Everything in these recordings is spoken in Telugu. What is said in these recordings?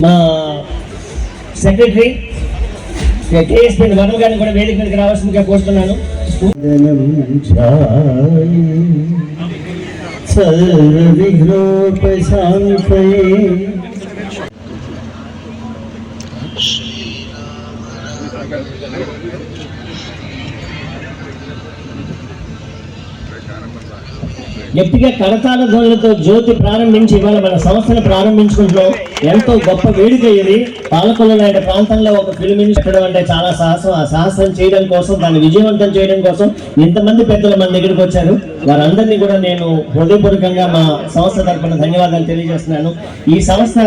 మా సెక్రటరీ కేఎస్పీ వరద గారిని కూడా వేదిక మీదకి రావాల్సిందిగా కోరుతున్నాను. గట్టిగా కరతాళ ధ్వనులతో జ్యోతి ప్రారంభించి ఇవాళ మన సంస్థను ప్రారంభించుకుంటున్నాం. ఎంతో గొప్ప వేడుక ఇది. పాలకొల్లు నాయుడు ప్రాంతంలో ఒక ఫిల్మ్ పెట్టడం అంటే చాలా సాహసం. ఆ సాహసం చేయడం కోసం, దాన్ని విజయవంతం చేయడం కోసం ఇంతమంది పెద్దలు మన దగ్గరికి వచ్చారు. వారందరినీ కూడా నేను హృదయపూర్వకంగా మా సంస్థ తరఫున ధన్యవాదాలు తెలియజేస్తున్నాను. ఈ సంస్థ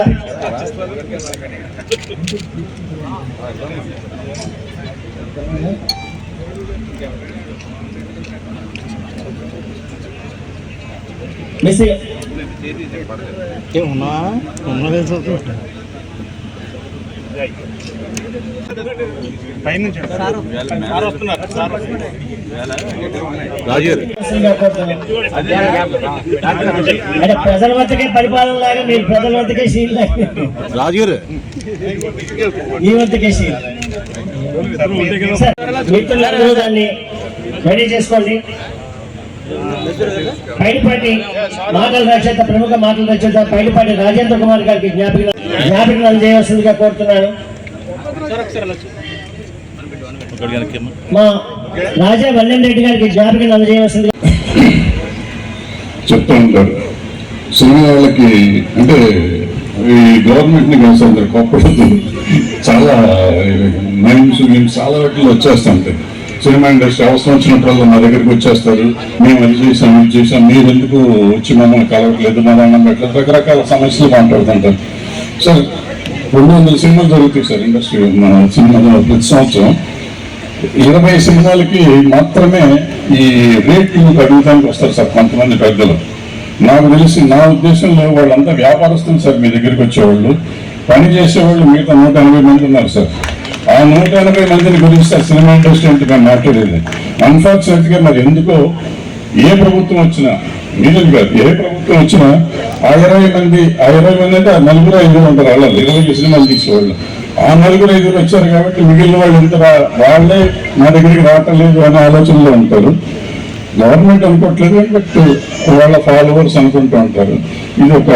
ప్రజల వద్దకే పరిపాలన లాగా మీరు ప్రజల వద్దకే శీల్ రాజుగారు ఈ వద్దకే శీల్ మిత్రులందరూ దాన్ని రెడీ చేసుకోండి. పైడిపాటి మాటల రచయిత, ప్రముఖ మాటల రచయిత పైడిపాటి రాజేంద్ర కుమార్ గారికి జ్ఞాపికలు చేయవలసిందిగా కోరుతున్నాను. మా రాజా వల్లెన్ రెడ్డి గారికి జ్ఞాపికలు అందజేయవలసిందిగా చెప్తూ ఉంటారు. సినిమా వాళ్ళకి అంటే ఈ గవర్నమెంట్ని కలిసి అందరు కోప్పడుతూ చాలా మైండ్స్ చాలా వాటిలో వచ్చేస్తుంటాయి. సినిమా ఇండస్ట్రీ అవసరం వచ్చినప్పుడు నా దగ్గరికి వచ్చేస్తారు. మేము అది చేసాం, ఇది చేసాం, మీరు ఎందుకు వచ్చి మమ్మల్ని కలవట్లేదు, మనం పెట్టలేదు, రకరకాల సమస్యలు మాట్లాడుతుంటారు. సార్ 200 సినిమాలు జరుగుతాయి సార్ ఇండస్ట్రీ మన సినిమాలో ప్రతి సంవత్సరం. 20 సినిమాలకి మాత్రమే ఈ రేట్లు అడుగుతానికి వస్తారు సార్ కొంతమంది పెద్దలు. నాకు తెలిసి నా ఉద్దేశంలో వాళ్ళంతా వ్యాపారస్తులు సార్. మీ దగ్గరికి వచ్చేవాళ్ళు, పని చేసేవాళ్ళు మిగతా 180 మంది ఉన్నారు సార్. ఆ 180 మందిని గురించి సినిమా ఇండస్ట్రీ అంటే మేము మాట్లాడేది. అన్ఫార్చునేట్గా మరి ఎందుకో ఏ ప్రభుత్వం వచ్చినా, మీరు కాదు ఏ ప్రభుత్వం వచ్చినా ఆ 20 మంది అంటే ఆ 4-5 ఉంటారు. వాళ్ళు 20 సినిమాలు తీసేవాళ్ళు. ఆ 4-5 వచ్చారు కాబట్టి మిగిలిన వాళ్ళు ఎంత వాళ్ళే నా దగ్గరికి రావటం లేదు అనే ఆలోచనలో ఉంటారు. గవర్నమెంట్ అనుకోవట్లేదు, బట్ వాళ్ళ ఫాలోవర్స్ అనుకుంటూ ఉంటారు. ఇది ఒక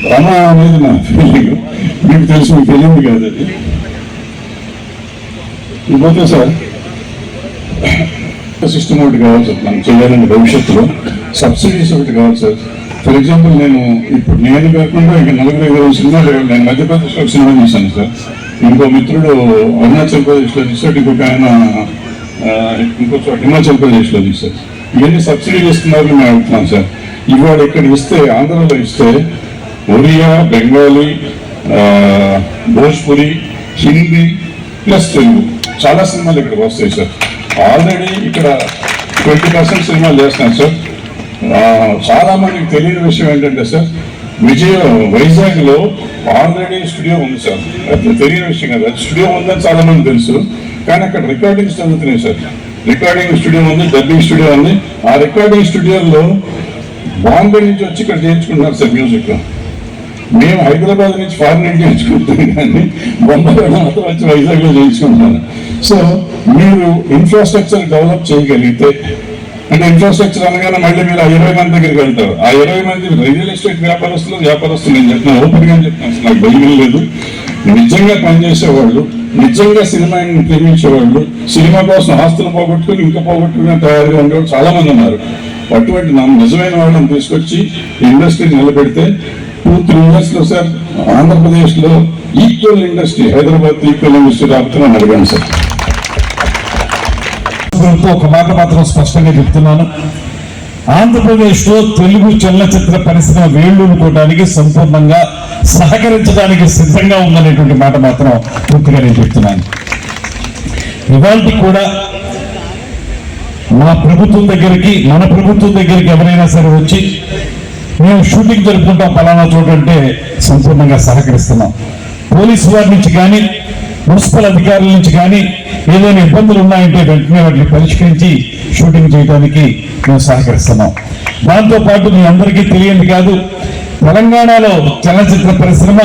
భ్రమ అనేది నా ఫీలింగ్. మీకు తెలిసి మీకు తెలియదు కాదు అది. ఇంకోతే సార్ సిస్టమ్ ఒకటి కావాలి సార్ మనం చేయాలండి. భవిష్యత్తులో సబ్సిడీస్ ఒకటి కావాలి సార్. ఫర్ ఎగ్జాంపుల్ నేను కాకుండా ఇంకా 4-5 సినిమాలు నేను మధ్యప్రదేశ్లో ఒక సినిమా తీశాను సార్. ఇంకో మిత్రుడు అరుణాచల్ ప్రదేశ్లో తీశాడు, ఇంకొక ఆయన ఇంకో చోట హిమాచల్ ప్రదేశ్లో తీశారు. ఇవన్నీ సబ్సిడీలు ఇస్తున్నారని మేము అడుగుతున్నాం సార్. ఇవాళ ఇక్కడ ఇస్తే, ఆంధ్రలో ఇస్తే ఒరియా, బెంగాలీ, భోజ్పురి, హిందీ ప్లస్ తెలుగు చాలా సినిమాలు ఇక్కడ వస్తాయి సార్. ఆల్రెడీ ఇక్కడ 20% సినిమాలు చేస్తున్నాను సార్. చాలా మందికి తెలియని విషయం ఏంటంటే సార్, వైజాగ్లో ఆల్రెడీ స్టూడియో ఉంది సార్. అది తెలియని విషయం కదా. స్టూడియో ఉందని చాలా మంది తెలుసు, కానీ అక్కడ రికార్డింగ్స్ జరుగుతున్నాయి సార్. రికార్డింగ్ స్టూడియో ఉంది, డబ్బింగ్ స్టూడియో ఉంది. ఆ రికార్డింగ్ స్టూడియోలో బాంబే నుంచి వచ్చి ఇక్కడ చేయించుకుంటున్నారు సార్ మ్యూజిక్. మేము హైదరాబాద్ నుంచి ఫారిన్ నుంచి చేయించుకుంటాం, కానీ బొంబాయిలో మాత్రం వచ్చి వైజాగ్లో చేయించుకుంటున్నాను. సో మీరు ఇన్ఫ్రాస్ట్రక్చర్ డెవలప్ చేయగలిగితే, అంటే ఇన్ఫ్రాస్ట్రక్చర్ అనగానే మళ్ళీ మీరు ఆ 20 మంది దగ్గరికి వెళ్తారు. ఆ 20 మంది రియల్ ఎస్టేట్ వ్యాపారస్తులు నేను చెప్తున్నాను, ఓపెన్గా చెప్తున్నాను. నాకు భయం లేదు. నిజంగా పనిచేసేవాళ్ళు, నిజంగా సినిమాని ప్రేమించేవాళ్ళు, సినిమా కోసం ఆస్తులు పోగొట్టుకుని ఇంకా పోగొట్టుకుని తయారుగా ఉండేవాళ్ళు చాలా మంది ఉన్నారు. అటువంటి నిజమైన వాళ్ళని తీసుకొచ్చి ఇండస్ట్రీ నిలబెడితే 2-3 yearsలో సార్ ఆంధ్రప్రదేశ్లో equal industry, Hyderabad equal industry రాబోతున్నాను అడిగాను సార్. ఒక మాట మాత్రం స్పష్టంగా చెప్తున్నాను. ఆంధ్రప్రదేశ్లో తెలుగు చలనచిత్ర పరిశ్రమ వేళ్లూనుకోవడానికి సంపూర్ణంగా సహకరించడానికి సిద్ధంగా ఉందనేటువంటి మాట మాత్రం పూర్తిగా నేను చెప్తున్నాను. ఇవాళ కూడా మన ప్రభుత్వం దగ్గరికి ఎవరైనా సరే వచ్చి మేము షూటింగ్ జరుపుకుంటాం పలానా చోట అంటే సంపూర్ణంగా సహకరిస్తున్నాం. పోలీసు వారి నుంచి కానీ మున్సిపల్ అధికారుల నుంచి కానీ ఏదైనా ఇబ్బందులు ఉన్నాయంటే వెంటనే వాటిని పరిష్కరించి షూటింగ్ చేయడానికి మేము సహకరిస్తున్నాం. దాంతోపాటు మీ అందరికీ తెలియంది కాదు, తెలంగాణలో చలనచిత్ర పరిశ్రమ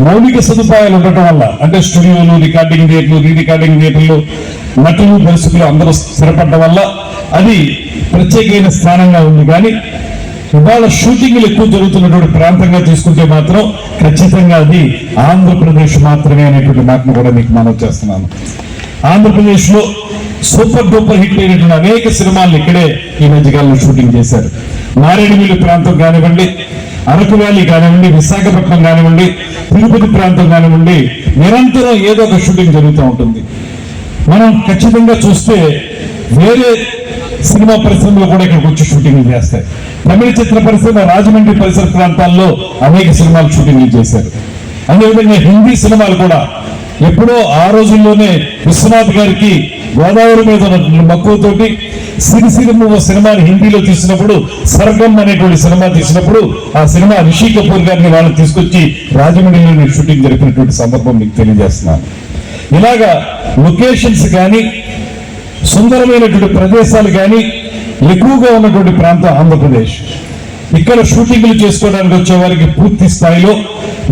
మౌలిక సదుపాయాలు ఉండటం వల్ల, అంటే స్టూడియోలు, రికార్డింగ్ థియేటర్లు, రీ రికార్డింగ్ థియేటర్లు, నటులు, దర్శకులు అందరూ స్థిరపడటం వల్ల అది ప్రత్యేకమైన స్థానంగా ఉంది. కానీ ఇవాళ షూటింగ్లు ఎక్కువ జరుగుతున్నటువంటి ప్రాంతంగా తీసుకుంటే మాత్రం ఖచ్చితంగా అది ఆంధ్రప్రదేశ్ మాత్రమే అనేటువంటి మాటను కూడా మీకు మనవి చేస్తున్నాను. ఆంధ్రప్రదేశ్ లో సూపర్ డూపర్ హిట్ అయినటువంటి అనేక సినిమాలను ఇక్కడే ఈ మధ్యకాలంలో షూటింగ్ చేశారు. మారేడుమిల్లి ప్రాంతం కానివ్వండి, అరకు వ్యాలీ కానివ్వండి, విశాఖపట్నం కానివ్వండి, తిరుపతి ప్రాంతం కానివ్వండి, నిరంతరం ఏదో ఒక షూటింగ్ జరుగుతూ ఉంటుంది. మనం ఖచ్చితంగా చూస్తే వేరే సినిమా పరిశ్రమలు కూడా ఇక్కడికి వచ్చి షూటింగ్లు చేస్తాయి. తమిళ చిత్ర పరిశ్రమ రాజమండ్రి పరిసర ప్రాంతాల్లో అనేక సినిమాలు షూటింగ్లు చేశారు. అదేవిధంగా హిందీ సినిమాలు కూడా ఎప్పుడో ఆ రోజుల్లోనే విశ్వనాథ్ గారికి గోదావరి మీద మక్కువతోటి సిరిసిరిము సినిమాని హిందీలో తీసినప్పుడు, సర్గం అనేటువంటి సినిమా తీసినప్పుడు ఆ సినిమా రిషి కపూర్ గారిని వాళ్ళు తీసుకొచ్చి రాజమండ్రిలో షూటింగ్ జరిపినటువంటి సందర్భం మీకు తెలియజేస్తున్నాను. ఇలాగా లొకేషన్స్ కానీ సుందరమైనటువంటి ప్రదేశాలు కానీ ఎక్కువగా ఉన్నటువంటి ప్రాంతం ఆంధ్రప్రదేశ్. ఇక్కడ షూటింగ్లు చేసుకోవడానికి వచ్చే వారికి పూర్తి స్థాయిలో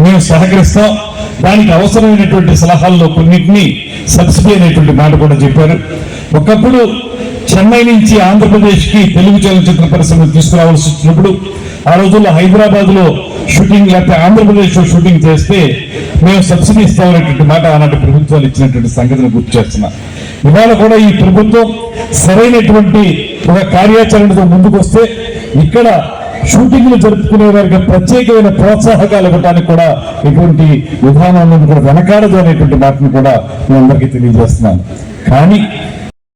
మేము సహకరిస్తాం. దానికి అవసరమైనటువంటి సలహాల్లో కొన్నింటినీ సబ్సిడీ అనేటువంటి మాట కూడా చెప్పారు. ఒకప్పుడు చెన్నై నుంచి ఆంధ్రప్రదేశ్కి తెలుగు చలనచిత్ర పరిశ్రమ తీసుకురావాల్సి వచ్చినప్పుడు ఆ రోజుల్లో హైదరాబాద్ లో షూటింగ్ లేకపోతే ఆంధ్రప్రదేశ్ లో షూటింగ్ చేస్తే మేము సబ్సిడీ ఇస్తామనేటువంటి మాట ఆనాటి ప్రభుత్వాలు ఇచ్చినటువంటి సంగతిని గుర్తు చేస్తున్నా. ఇవాళ కూడా ఈ ప్రభుత్వం సరైనటువంటి ఒక కార్యాచరణతో ముందుకు వస్తే ఇక్కడ షూటింగ్లు జరుపుకునే వారికి ప్రత్యేకమైన ప్రోత్సాహకాలు ఇవ్వడానికి కూడా ఎటువంటి విధానాలను కూడా వెనకాడదు అనేటువంటి మాటను కూడా మీ అందరికీ తెలియజేస్తున్నాను. కానీ